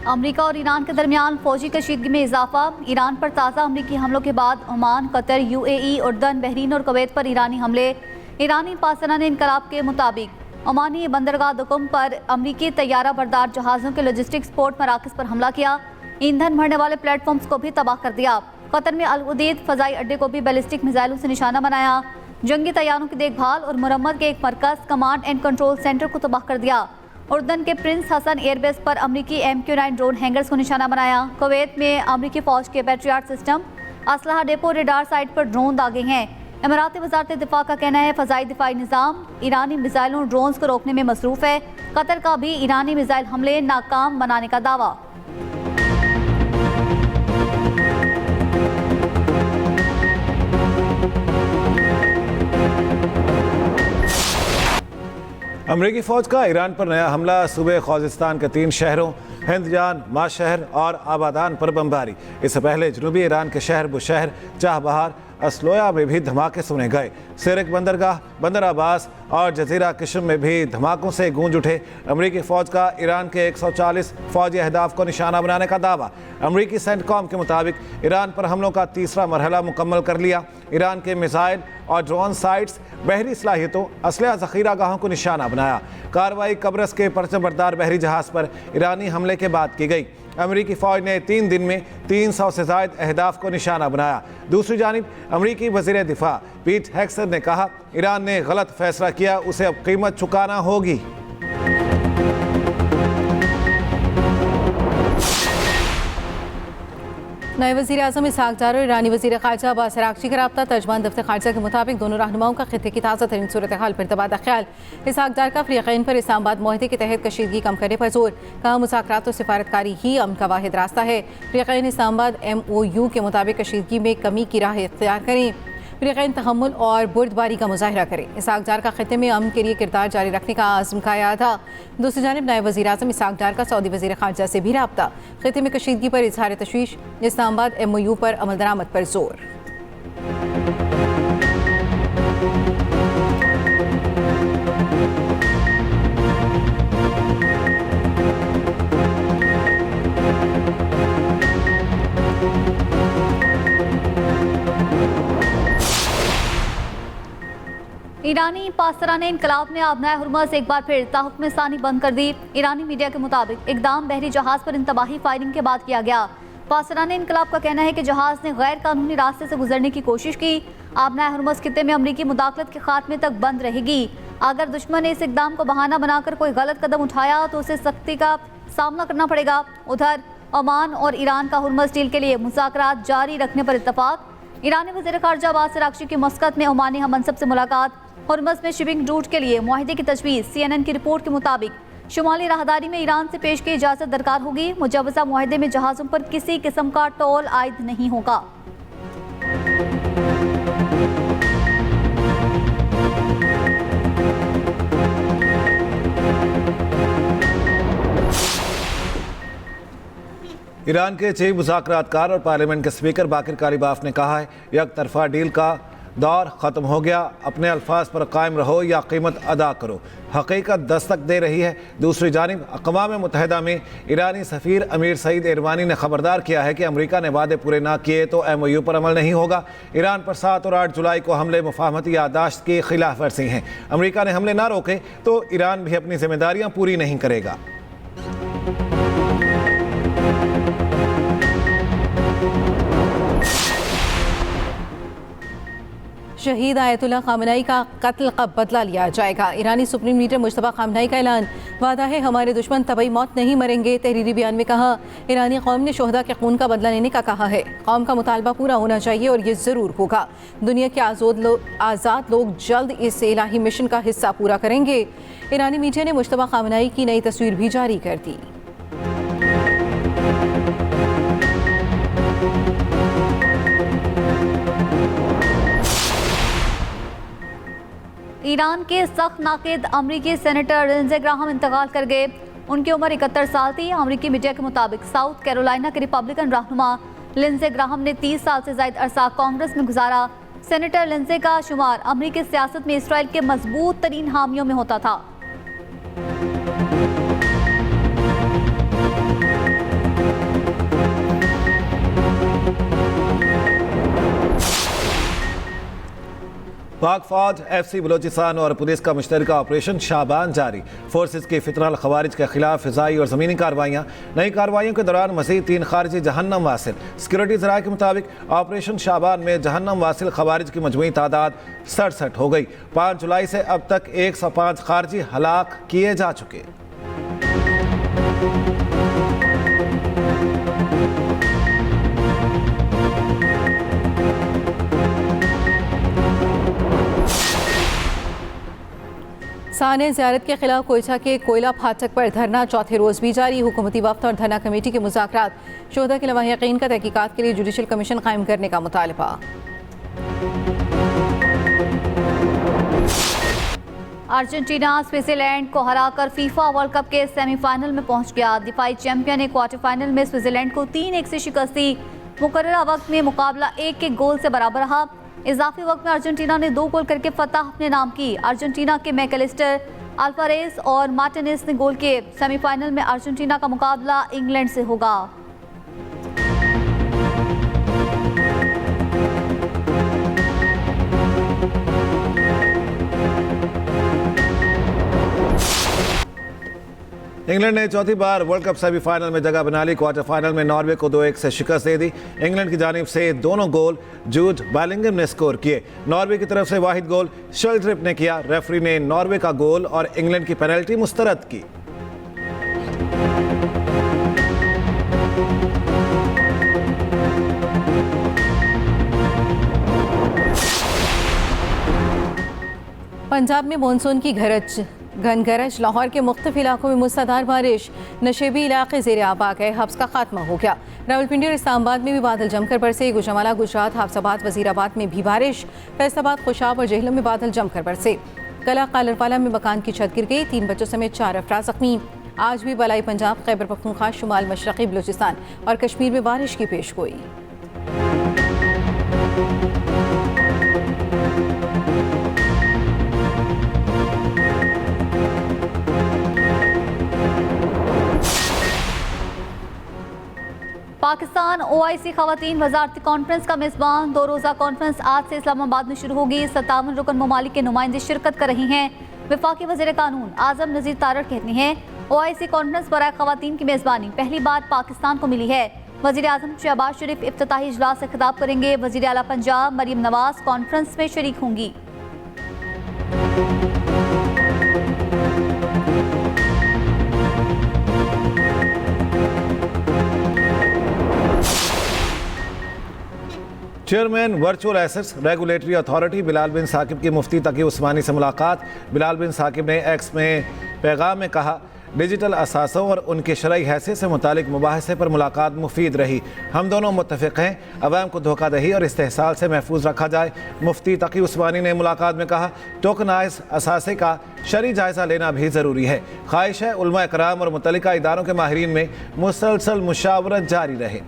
America और Iran के दरमियान फौजी कशीदगी में इजाफा। ईरान पर ताज़ा अमेरिकी हमलों के बाद ओमान, कतर, UAE, उर्दन, बहरीन और कुवैत पर ईरानी हमले। ईरानी पासरान इनकलाब के मुताबिक ओमानी बंदरगाह दुकुम पर अमरीकी तैयारा बरदार जहाज़ों के लॉजिस्टिक्स पोर्ट मराकज़ पर हमला किया। ईंधन भरने वाले प्लेटफॉर्म्स को भी तबाह कर दिया। कतर में अल उदेद फ़ज़ाई अड्डे को भी बैलिस्टिक मिसाइलों से निशाना बनाया। जंगी तैयारों की देखभाल और मुरम्मत के एक मरकज़ कमांड एंड कंट्रोल सेंटर को तबाह कर दिया। उर्दन के प्रिंस हसन एयरबेस पर अमरीकी MQ-9 ड्रोन हैंगर्स को निशाना बनाया। कुवैत में अमरीकी फ़ौज के पैट्रियट सिस्टम, असलहा डेपो, रेडार साइट पर ड्रोन दागे हैं। इमाराती वज़ारत दिफा का कहना है फ़ज़ाई दिफाई निज़ाम ईरानी मिसाइलों ड्रोन्स को रोकने में मसरूफ़ है। कतर का भी ईरानी मिसाइल हमले नाकाम बनाने का दावा। अमरीकी फ़ौज का ईरान पर नया हमला। सूबे ख़ुज़िस्तान के 3 शहरों हिंदजान, माशहर और आबादान पर बमबारी। इससे पहले जनूबी ईरान के शहर बुशहर, चाहबहार, असलोया में भी धमाके सुने गए। सिरिक बंदरगाह, बंदर अब्बास और जजीरा किश्म में भी धमाकों से गूंज उठे। अमरीकी फ़ौज का ईरान के 140 फ़ौजी अहदाफ को निशाना बनाने का दावा। अमरीकी सेंटकॉम के मुताबिक ईरान पर हमलों का तीसरा मरहला मुकम्मल कर लिया। ईरान के मिसाइल और ड्रोन साइट्स, बहरी सलाहियतों, असलहा ज़ख़ीरा गाहों को निशाना बनाया। कार्रवाई कब्रस के परचम बरदार बहरी जहाज़ पर ईरानी हमले के बाद की गई। अमरीकी फ़ौज ने 3 दिन में 300 से ज़ायद अहदाफ को निशाना बनाया। दूसरी जानिब अमरीकी वज़ीर दिफा पीट हेक्सेट ने कहा ईरान ने गलत फैसला किया, उसे अब कीमत चुकाना होगी। नए वज़ीर आज़म इसहाक़ डार और ईरानी वज़ीर ख़ारजा अब्बास अराग़ची का रब्ता। तर्जमान दफ्तर ख़ारजा के मुताबिक दोनों रहनुमाओं का ख़ित्ते की ताज़ा तरीन सूरत हाल पर तबादला ख्याल। इसहाक़ डार का फ़रीक़ैन पर इस्लामाबाद मुआहदे के तहत कशीदगी कम करने पर जोर। कहा मुज़ाकरात और सिफारतकारी ही अमन का वाहिद रास्ता है। फ़रीक़ैन इस्लामाबाद MOU के मुताबिक कशीदगी में कमी की राह इख्तियार करें। फ़रीक़ैन तहम्मुल और बुर्दबारी का मुज़ाहरा करें। इसहाक़ डार का ख़ित्ते में अमन के लिए किरदार जारी रखने का आज़म काया था। दूसरी जानिब नायब वज़ीर आज़म इसहाक़ डार का सऊदी वज़ीर ख़ारजा से भी रब्ता। ख़ित्ते में कशीदगी पर इज़हार तशवीश। इस्लामाबाद MOU पर अमल दरामद पर जोर। ईरानी पासरान इनकलाब ने आबनाए हुर्मुज़ एक बार फिर ताहुक्म सानी बंद कर दी। ईरानी मीडिया के मुताबिक इकदाम बहरी जहाज़ पर इंतबाही फायरिंग के बाद किया गया। पासरान इनकलाब का कहना है कि जहाज़ ने गैर कानूनी रास्ते से गुजरने की कोशिश की। आबनाए हुर्मुज़ खित्ते में अमरीकी मुदाखलत के खात्मे तक बंद रहेगी। अगर दुश्मन ने इस इकदाम को बहाना बनाकर कोई गलत कदम उठाया तो उसे सख्ती का सामना करना पड़ेगा। उधर ओमान और ईरान का हुर्मुज़ डील के लिए मुज़ाकरात जारी रखने पर इत्तफाक। ईरानी वज़ीर ख़ारजा अब्बास अराग़ची की मस्कत में ओमानी हममनसब से मुलाकात। हुर्मुज़ में शिपिंग रूट के लिए मुआहदे की तजवीज़। CNN की रिपोर्ट के मुताबिक शुमाली राहदारी में ईरान से पेश की इजाज़त दरकार होगी। मुजव्वज़ा मुआहदे में जहाज़ों पर किसी किस्म का टोल आयद नहीं होगा। ईरान के चीफ मुज़ाकरातकार और पार्लियामेंट के स्पीकर बाकिर कालिबाफ ने कहा है एक तरफा डील का दौर ख़त्म हो गया। अपने अल्फाज पर कायम रहो या कीमत अदा करो। हकीकत दस्तक दे रही है। दूसरी जानिब अक़वाम मुत्तहिदा में ईरानी सफ़ीर अमीर सईद इरवानी ने खबरदार किया है कि अमरीका ने वादे पूरे ना किए तो MOU पर अमल नहीं होगा। ईरान पर 7 और 8 जुलाई को हमले मुफाहमती यादाश्त की खिलाफ वर्जी हैं। अमरीका ने हमले ना रोके तो ईरान भी अपनी जिम्मेदारियाँ पूरी नहीं करेगा। शहीद आयतुल्लाह खामनेई का कत्ल का बदला लिया जाएगा। ईरानी सुप्रीम लीडर मुश्तबा खामनेई का ऐलान। वादा है हमारे दुश्मन तबई मौत नहीं मरेंगे। तहरीरी बयान में कहा ईरानी कौम ने शोहदा के खून का बदला लेने का कहा है। कौम का मुतालबा पूरा होना चाहिए और ये ज़रूर होगा। दुनिया के आज़ाद लोग जल्द इस इलाही मिशन का हिस्सा पूरा करेंगे। ईरानी मीडिया ने मुश्तबा खामनेई की नई तस्वीर भी जारी कर दी। ईरान के सख्त नाक़िद अमरीकी सेनेटर लिंडसे ग्राहम इंतकाल कर गए। उनकी उम्र 71 साल थी। अमरीकी मीडिया के मुताबिक साउथ कैरोलिना के रिपब्लिकन रहनुमा लिंडसे ग्राहम ने 30 साल से ज़ायद अरसा कांग्रेस में गुजारा। सेनेटर लिंडसे का शुमार अमरीकी सियासत में इसराइल के मजबूत तरीन हामियों में होता था। पाक फौज, FC बलोचिस्तान और पुलिस का मुश्तरका ऑपरेशन शाबान जारी। फोर्सेस की फितरल खवारिज के खिलाफ फिजाई और ज़मीनी कार्रवाइयाँ। नई कार्रवाइयों के दौरान मज़ीद 3 खारजी जहन्नम वासिल। सिक्योरिटी ज़राए के मुताबिक ऑपरेशन शाबान में जहन्नम वासिल खवारिज की मजमूई तादाद 67 हो गई। 5 जुलाई से अब तक 105 खारजी हलाक किए जा चुके। साने ज़ियारत के खिलाफ कोयटा के कोयला फाटक पर धरना चौथे रोज़ भी जारी। हुकूमती वफ़द और धरना कमेटी के मुज़ाकरात। शोधा के लवाहिकीन का तहकीकात के लिए जुडिशल कमीशन कायम करने का मुतालबा। अर्जेंटीना स्विट्ज़रलैंड को हराकर फीफा वर्ल्ड कप के सेमीफाइनल में पहुंच गया। दिफाई चैंपियन ने क्वार्टर फाइनल में स्विट्ज़रलैंड को 3-1 से शिकस्त दी। मुकर्ररा वक्त में मुकाबला 1-1 गोल से बराबर रहा। इजाफी वक्त में अर्जेंटीना ने 2 गोल करके फतह अपने नाम की। अर्जेंटीना के मैकलिस्टर, अल्वारेज और मार्टिनेज ने गोल किए। सेमीफाइनल में अर्जेंटीना का मुकाबला इंग्लैंड से होगा। इंग्लैंड ने चौथी बार वर्ल्ड कप सेमीफाइनल में जगह बना ली। क्वार्टर फाइनल में नॉर्वे को 2-1 से शिकस्त दे दी। इंग्लैंड की जानिब से दोनों गोल जूड बेलिंगम ने स्कोर किए। नॉर्वे की तरफ से वाहिद गोल शेल्ड्रिप ने किया। रेफरी ने नॉर्वे का गोल और इंग्लैंड की पेनल्टी मुस्तरद की। पंजाब में मानसून की घनगरज। लाहौर के मुख्तलिफ इलाकों में मुसलाधार बारिश। नशेबी इलाके ज़ेर आब आ गए। हब्स का खात्मा हो गया। रावलपिंडी और इस्लामाबाद में भी बादल जमकर बरसे। गुजरावाला, गुजरात, हाफसाबाद, वजीराबाद में भी बारिश। फैसलाबाद, खुशाब और जेहलम में बादल जमकर बरसे। कला कालरवाला में मकान की छत गिर गई। 3 बच्चों समेत 4 अफराद जख्मी। आज भी बलाई पंजाब, खैबर पख्तूनख्वा, शुमाल मशरक़ी बलूचिस्तान और कश्मीर में बारिश की पेशगोई। पाकिस्तान OIC खवातीन वजारती कॉन्फ्रेंस का मेज़बान। 2 रोज़ा कॉन्फ्रेंस आज से इस्लामाबाद में शुरू होगी। 57 रुकन ममालिक के नुमाइंदे शिरकत कर रही हैं। वफाकी वज़ीर कानून आज़म नज़ीर तारड़ कहती हैं OIC कॉन्फ्रेंस बराए खवातीन की मेज़बानी पहली बार पाकिस्तान को मिली है। वज़ीर आज़म शहबाज शरीफ इफ्तिताही इजलास से खिताब करेंगे। वज़ीर आला पंजाब मरीम नवाज कॉन्फ्रेंस में शरीक होंगी। Chairman virtual assets regulatory authority Bilal bin Saqib की मुफ्ती तकी उस्मानी से मुलाकात। बिलाल बिन साकिब ने एक्स में पैगाम में कहा, डिजिटल असासों और उनकी शरई हैसियत से मुतालिक मुबाहसे पर मुलाकात मुफीद रही। हम दोनों मुत्तफ़िक़ हैं अवाम को धोखादही और इस्तेहसाल से महफूज रखा जाए। मुफ्ती तकी उस्मानी ने मुलाकात में कहा, टोकनाइज असासे का शरई जायज़ा लेना भी ज़रूरी है। ख्वाहिश है उलमा कराम और मुतल्लिका इदारों के माहिरीन में मुसलसल मुशावरत जारी रहे।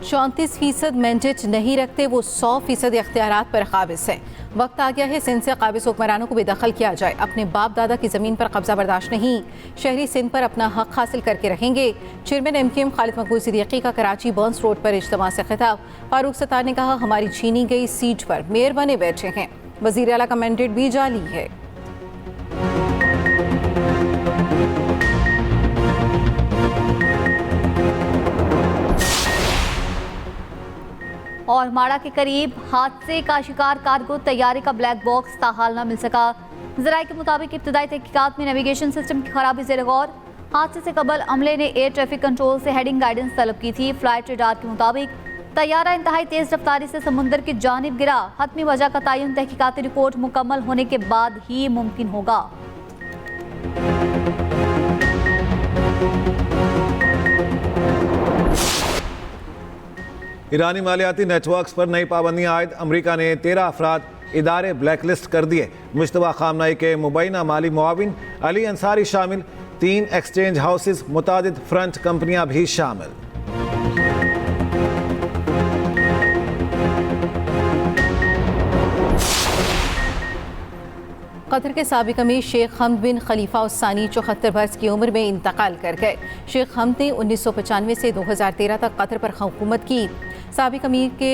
34% मैंडेट नहीं रखते, वो 100% इख्तियारात पर काबिज है। वक्त आ गया है सिंध से काबिज हुक्मरानों को बेदखल किया जाए। अपने बाप दादा की ज़मीन पर कब्जा बर्दाश्त नहीं। शहरी सिंध पर अपना हक हासिल करके रहेंगे। चेयरमैन MKM खालिद मकबूल सिद्दीकी का कराची बर्न्स रोड पर इज्तिमा से खिताब। फारूक सत्तार ने कहा, हमारी छीनी गई सीट पर मेयर बने बैठे हैं। वज़ीर आला का मैंडेट भी जाली है। और माड़ा के करीब हादसे का शिकार कार्गो तैयारे का ब्लैक बॉक्स ताहाल न मिल सका। ज़राए के मुताबिक इब्तदाई तहकीकात में नेविगेशन सिस्टम की खराबी ज़ेर गौर। हादसे से कबल अमले ने एयर ट्रैफिक कंट्रोल से हेडिंग गाइडेंस तलब की थी। फ्लाइट रडार के मुताबिक तैयारा इंतहाई तेज़ रफ्तारी से समुंदर की जानिब गिरा। हतमी वजह का तयन तहकीकाती रिपोर्ट मुकम्मल होने के बाद ही मुमकिन होगा। ईरानी मालियाती नेटवर्क्स पर नई पाबंदियां आयद। अमरीका ने 13 अफराद इदारे ब्लैकलिस्ट कर दिए। मुश्तबा खामनाई के मुबैना माली मुआविन अली अंसारी शामिल। 3 एक्सचेंज हाउसेस, मुतादिद फ्रंट कंपनियां भी शामिल। कतर के साबिक अमीर शेख हमद बिन खलीफा उस्सानी 74 बरस की उम्र में इंतकाल कर गए। शेख हमद ने 1995 से 2013 तक कतर पर हुकूमत की। साबिक अमीर के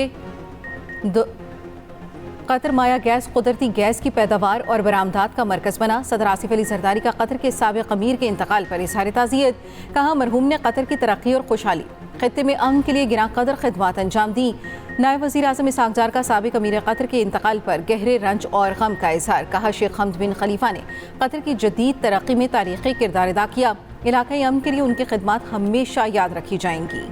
कतर माया गैस कुदरती गैस की पैदावार और बरामदात का मरकज़ बना। सदर आसिफ अली जरदारी का कतर के साबिक अमीर के इंतकाल पर इज़हार ताज़ियत। कहा, मरहूम ने कतर की तरक्की और खुशहाली, खित्ते में अमन के लिए गिरा कदर खिदमत अंजाम दी। नायब वज़ीर आज़म इसहाक जार का साबिक अमीर कतर के इंतकाल पर गहरे रंज और गम का इजहार। कहा, शेख हमद बिन खलीफा ने कतर की जदीद तरक्की में तारीख़ी किरदार अदा किया। इलाक़ाई अमन के लिए उनकी खिदमत हमेशा याद रखी जाएंगी।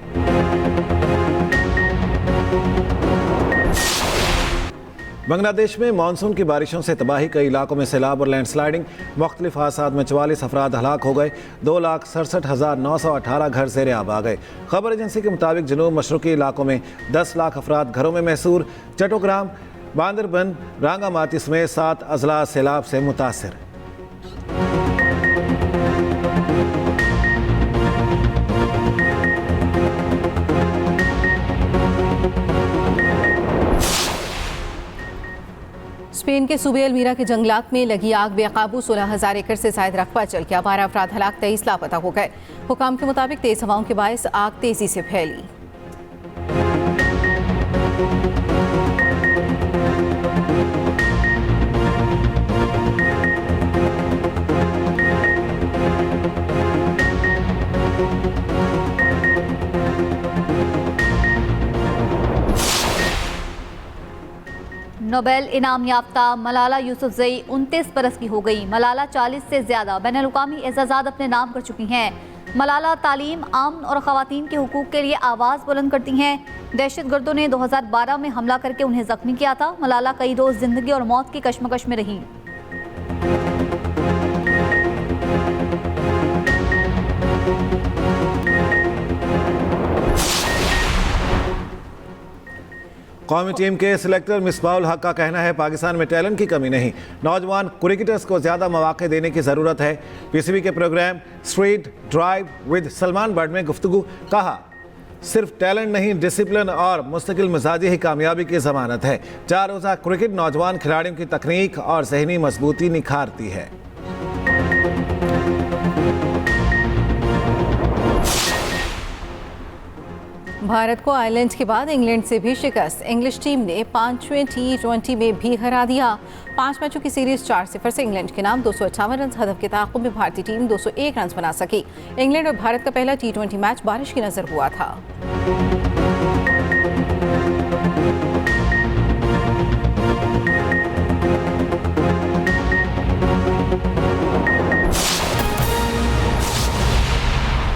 बांग्लादेश में मानसून की बारिशों से तबाही, कई इलाकों में सैलाब और लैंडस्लाइडिंग, मुख्तलिफ हादसात में 44 अफराद हलाक हो गए। 2,67,918 घर ज़ेर आब आ गए। खबर एजेंसी के मुताबिक जनूब मशरक़ी इलाकों में 10 लाख अफराद घरों में महसूर। चट्टोग्राम, बांदरबन, रांगामाती समेत 7 अजला सैलाब से मुतासर। स्पेन के सूबे अल्मीरा के जंगलात में लगी आग बेकाबू 16,000 एकड़ से जायद रकबा जल गया। 12 अफराद हलाक, 23 लापता हो गए। हुकाम के मुताबिक तेज हवाओं के बायस आग तेजी से फैली। नोबेल इनाम याफ्ता मलाला यूसुफजई 29 बरस की हो गई। मलाला 40 से ज़्यादा बैनुल-अक़वामी एज़ाज़ात अपने नाम कर चुकी हैं। मलाला तालीम, अमन और ख़वातीन के हुकूक़ के लिए आवाज़ बुलंद करती हैं। दहशतगर्दों ने 2012 में हमला करके उन्हें ज़ख्मी किया था। मलाला कई रोज़ ज़िंदगी और मौत की कशमकश में रहीं। कौमी टीम के सिलेक्टर मिसबाउल हक का कहना है, पाकिस्तान में टैलेंट की कमी नहीं, नौजवान क्रिकेटर्स को ज़्यादा मौके देने की ज़रूरत है। पीसीबी के program street drive with Salman Butt में गुफ्तगू। कहा, सिर्फ टैलेंट नहीं, डिसिप्लिन और मुस्तकिल मिजाजी ही कामयाबी की ज़मानत है। 4 रोज़ा क्रिकेट नौजवान खिलाड़ियों की तकनीक और ज़हनी मजबूती निखारती है। भारत को आयरलैंड के बाद इंग्लैंड से भी शिकस्त। इंग्लिश टीम ने 5वें T20 में भी हरा दिया। 5 मैचों की सीरीज 4-0 से इंग्लैंड के नाम। 258 रन हदफ के ताक़ुब में भारतीय टीम 201 रन बना सकी। इंग्लैंड और भारत का पहला T20 मैच बारिश की नज़र हुआ था।